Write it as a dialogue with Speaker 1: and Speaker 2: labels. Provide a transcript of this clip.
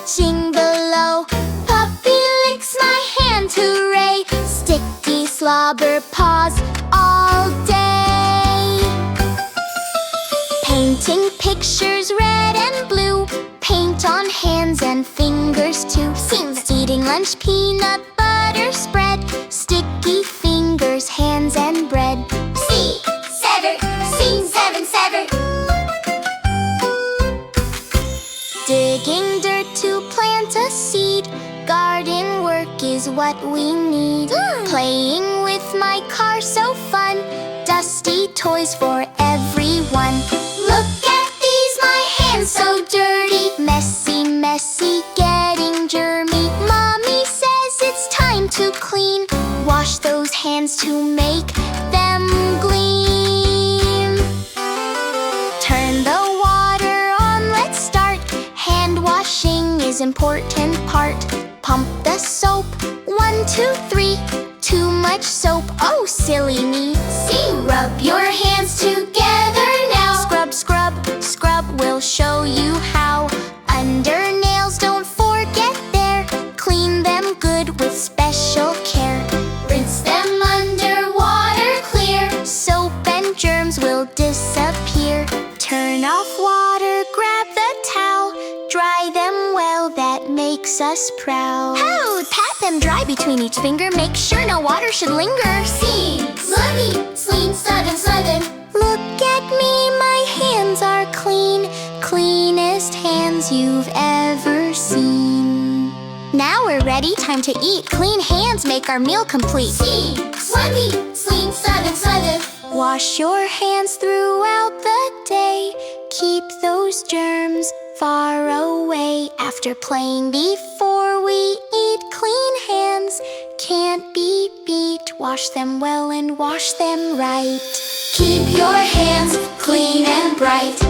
Speaker 1: touching below. Puppy licks my hand, hooray! Sticky slobber paws all day. Painting pictures red and blue. Paint on hands and fingers too. Seems eating lunch, peanut butter spread. Sticky fingers, hands and bread. See, sever, scene 7, sever. Digging dirt to plant a seed. Garden work is what we need. Playing with my car, so fun. Dusty toys for everyone. Look at these, my hands so dirty. Messy, messy, getting germy. Mommy says it's time to clean. Wash those hands to make them gleam. Turn the water on, let's start. Hand washing is important part. Pump the soap, 1, 2, 3. Too much soap, oh silly me. See, rub your hands together now. Scrub, scrub, scrub, we'll show you how. Under nails, don't forget there. Clean them good with special care. Rinse them under water clear. Soap and germs will disappear. Turn off water, grab the towel. Dry them well, that makes us proud. Oh, pat them dry between each finger. Make sure no water should linger. Scene, sluggy, sleen, sudden, sudden. Look at me, my hands are clean. Cleanest hands you've ever seen. Now we're ready, time to eat. Clean hands make our meal complete. Scene, sluggy, sleen, sudden, sudden. Wash your hands throughout the day. Keep those germs far away. After playing before we eat, clean hands can't be beat. Wash them well and wash them right. Keep your hands clean and bright.